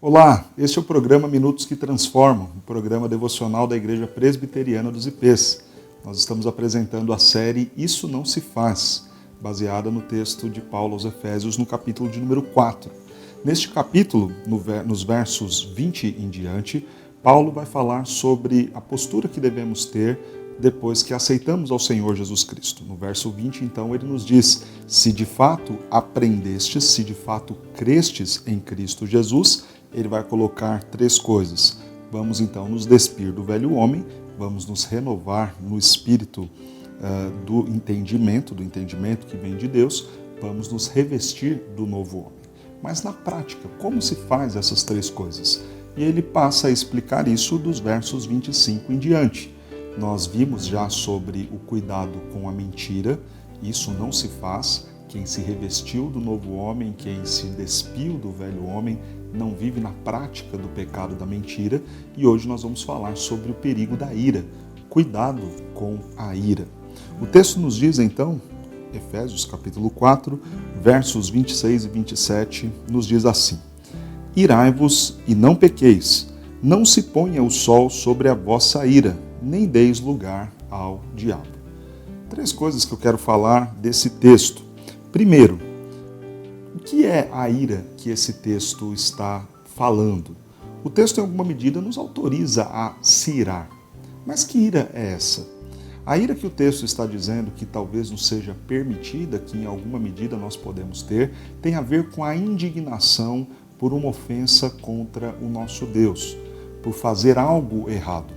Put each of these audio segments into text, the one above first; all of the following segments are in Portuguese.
Olá, este é o programa Minutos que Transformam, um programa devocional da Igreja Presbiteriana dos IPs. Nós estamos apresentando a série Isso Não Se Faz, baseada no texto de Paulo aos Efésios, no capítulo de número 4. Neste capítulo, nos versos 20 em diante, Paulo vai falar sobre a postura que devemos ter depois que aceitamos ao Senhor Jesus Cristo. No verso 20, então, ele nos diz: se de fato aprendestes, se de fato crestes em Cristo Jesus, ele vai colocar três coisas. Vamos então nos despir do velho homem, vamos nos renovar no espírito do entendimento que vem de Deus, vamos nos revestir do novo homem. Mas na prática, como se faz essas três coisas? E ele passa a explicar isso dos versos 25 em diante. Nós vimos já sobre o cuidado com a mentira, isso não se faz. Quem se revestiu do novo homem, quem se despiu do velho homem, não vive na prática do pecado da mentira. E hoje nós vamos falar sobre o perigo da ira. Cuidado com a ira. O texto nos diz então, Efésios capítulo 4, versos 26 e 27, nos diz assim: irai-vos e não pequeis, não se ponha o sol sobre a vossa ira, nem deis lugar ao diabo. Três coisas que eu quero falar desse texto. Primeiro, o que é a ira que esse texto está falando? O texto, em alguma medida, nos autoriza a se irar. Mas que ira é essa? A ira que o texto está dizendo que talvez nos seja permitida, que em alguma medida nós podemos ter, tem a ver com a indignação por uma ofensa contra o nosso Deus, por fazer algo errado.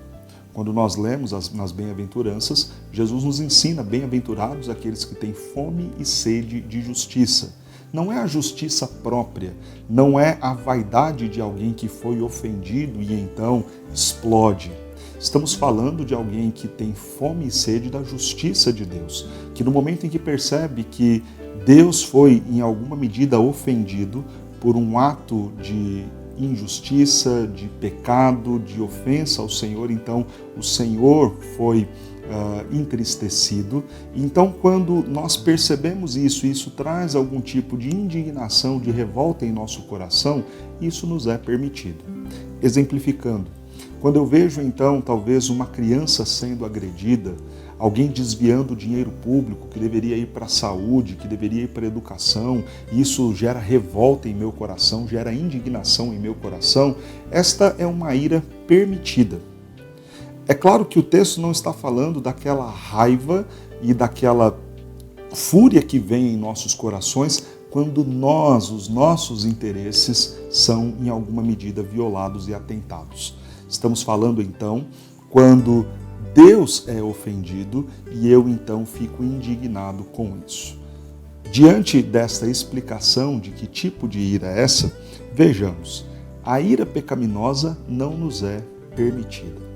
Quando nós lemos nas bem-aventuranças, Jesus nos ensina: bem-aventurados aqueles que têm fome e sede de justiça. Não é a justiça própria, não é a vaidade de alguém que foi ofendido e então explode. Estamos falando de alguém que tem fome e sede da justiça de Deus, que no momento em que percebe que Deus foi em alguma medida ofendido por um ato de injustiça, de pecado, de ofensa ao Senhor, então o Senhor foi entristecido. Então, quando nós percebemos isso traz algum tipo de indignação, de revolta em nosso coração, isso nos é permitido. Exemplificando, quando eu vejo então talvez uma criança sendo agredida, alguém desviando dinheiro público que deveria ir para a saúde, que deveria ir para a educação, e isso gera revolta em meu coração, gera indignação em meu coração, esta é uma ira permitida. É claro que o texto não está falando daquela raiva e daquela fúria que vem em nossos corações quando os nossos interesses são em alguma medida violados e atentados. Estamos falando então quando Deus é ofendido e eu então fico indignado com isso. Diante desta explicação de que tipo de ira é essa, vejamos, a ira pecaminosa não nos é permitida.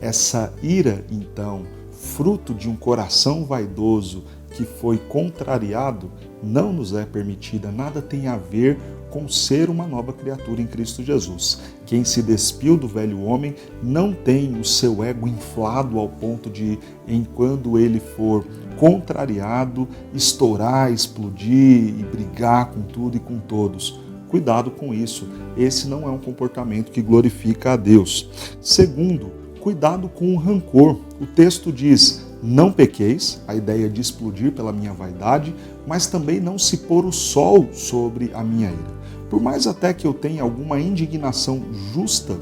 Essa ira, então, fruto de um coração vaidoso que foi contrariado, não nos é permitida, nada tem a ver com ser uma nova criatura em Cristo Jesus. Quem se despiu do velho homem não tem o seu ego inflado ao ponto de, enquanto ele for contrariado, estourar, explodir e brigar com tudo e com todos. Cuidado com isso, esse não é um comportamento que glorifica a Deus. Segundo, cuidado com o rancor. O texto diz: não pequeis, a ideia de explodir pela minha vaidade, mas também não se pôr o sol sobre a minha ira. Por mais até que eu tenha alguma indignação justa,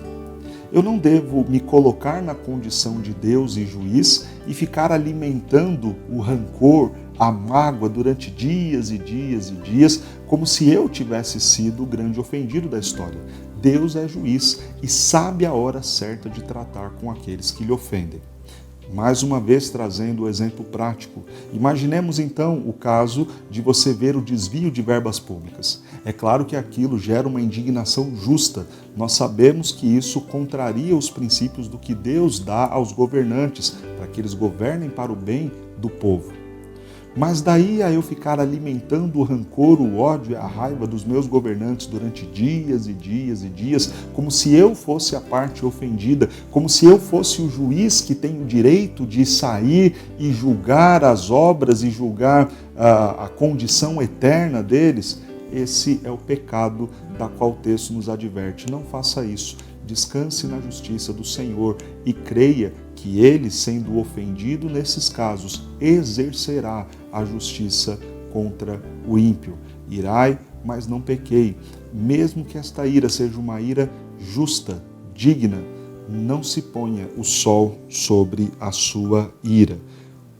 eu não devo me colocar na condição de Deus e juiz e ficar alimentando o rancor, a mágoa durante dias e dias e dias, como se eu tivesse sido o grande ofendido da história. Deus é juiz e sabe a hora certa de tratar com aqueles que lhe ofendem. Mais uma vez trazendo o exemplo prático, imaginemos então o caso de você ver o desvio de verbas públicas. É claro que aquilo gera uma indignação justa. Nós sabemos que isso contraria os princípios do que Deus dá aos governantes, para que eles governem para o bem do povo. Mas daí a eu ficar alimentando o rancor, o ódio e a raiva dos meus governantes durante dias e dias e dias, como se eu fosse a parte ofendida, como se eu fosse o juiz que tem o direito de sair e julgar as obras e julgar a condição eterna deles, esse é o pecado da qual o texto nos adverte. Não faça isso. Descanse na justiça do Senhor e creia que Ele, sendo ofendido nesses casos, exercerá a justiça contra o ímpio. Irai, mas não pequei. Mesmo que esta ira seja uma ira justa, digna, não se ponha o sol sobre a sua ira.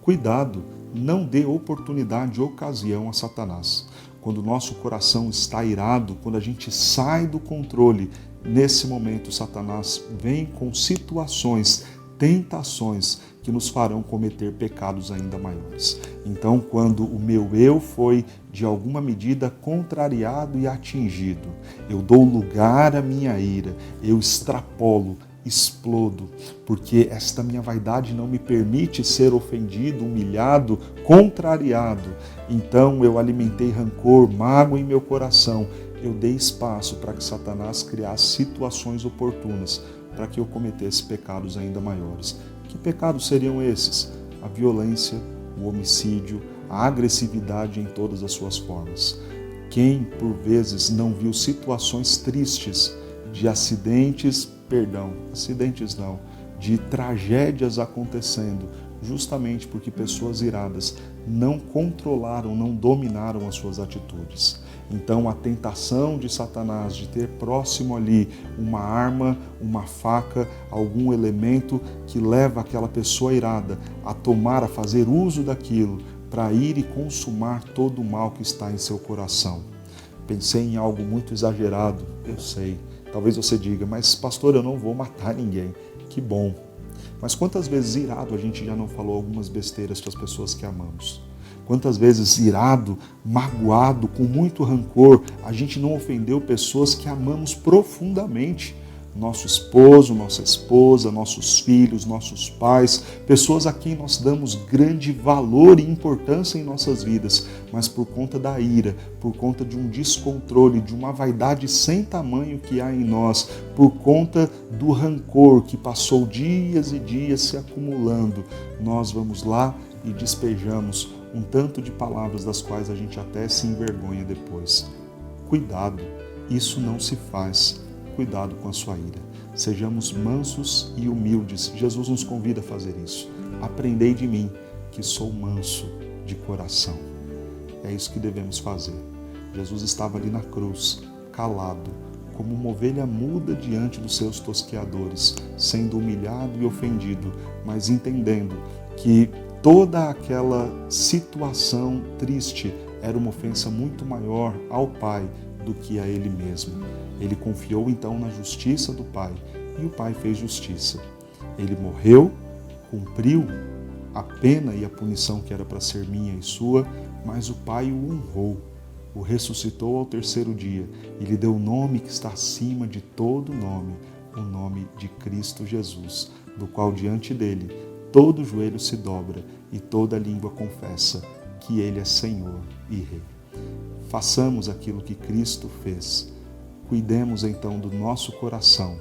Cuidado, não dê oportunidade, ocasião a Satanás. Quando o nosso coração está irado, quando a gente sai do controle, nesse momento Satanás vem com situações, tentações que nos farão cometer pecados ainda maiores. Então, quando o meu eu foi, de alguma medida, contrariado e atingido, eu dou lugar à minha ira, eu extrapolo, explodo, porque esta minha vaidade não me permite ser ofendido, humilhado, contrariado. Então eu alimentei rancor, mágoa em meu coração. Eu dei espaço para que Satanás criasse situações oportunas para que eu cometesse pecados ainda maiores. Que pecados seriam esses? A violência, o homicídio, a agressividade em todas as suas formas. Quem, por vezes, não viu situações tristes de acidentes não, de tragédias acontecendo, justamente porque pessoas iradas não controlaram, não dominaram as suas atitudes. Então a tentação de Satanás de ter próximo ali uma arma, uma faca, algum elemento que leva aquela pessoa irada a tomar, a fazer uso daquilo para ir e consumar todo o mal que está em seu coração. Pensei em algo muito exagerado, eu sei. Talvez você diga, mas pastor, eu não vou matar ninguém. Que bom. Mas quantas vezes irado a gente já não falou algumas besteiras para as pessoas que amamos? Quantas vezes irado, magoado, com muito rancor, a gente não ofendeu pessoas que amamos profundamente? Nosso esposo, nossa esposa, nossos filhos, nossos pais, pessoas a quem nós damos grande valor e importância em nossas vidas, mas por conta da ira, por conta de um descontrole, de uma vaidade sem tamanho que há em nós, por conta do rancor que passou dias e dias se acumulando, nós vamos lá e despejamos um tanto de palavras das quais a gente até se envergonha depois. Cuidado, isso não se faz. Cuidado com a sua ira. Sejamos mansos e humildes. Jesus nos convida a fazer isso. Aprendei de mim, que sou manso de coração. É isso que devemos fazer. Jesus estava ali na cruz, calado, como uma ovelha muda diante dos seus tosqueadores, sendo humilhado e ofendido, mas entendendo que toda aquela situação triste era uma ofensa muito maior ao Pai do que a ele mesmo. Ele confiou então na justiça do Pai e o Pai fez justiça. Ele morreu, cumpriu a pena e a punição que era para ser minha e sua, mas o Pai o honrou, o ressuscitou ao terceiro dia e lhe deu o nome que está acima de todo nome, o nome de Cristo Jesus, do qual diante dele todo joelho se dobra e toda língua confessa que ele é Senhor e Rei. Façamos aquilo que Cristo fez. Cuidemos então do nosso coração,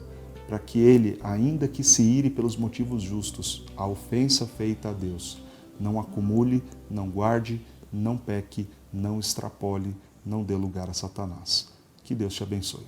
para que ele, ainda que se ire pelos motivos justos, a ofensa feita a Deus, não acumule, não guarde, não peque, não extrapole, não dê lugar a Satanás. Que Deus te abençoe.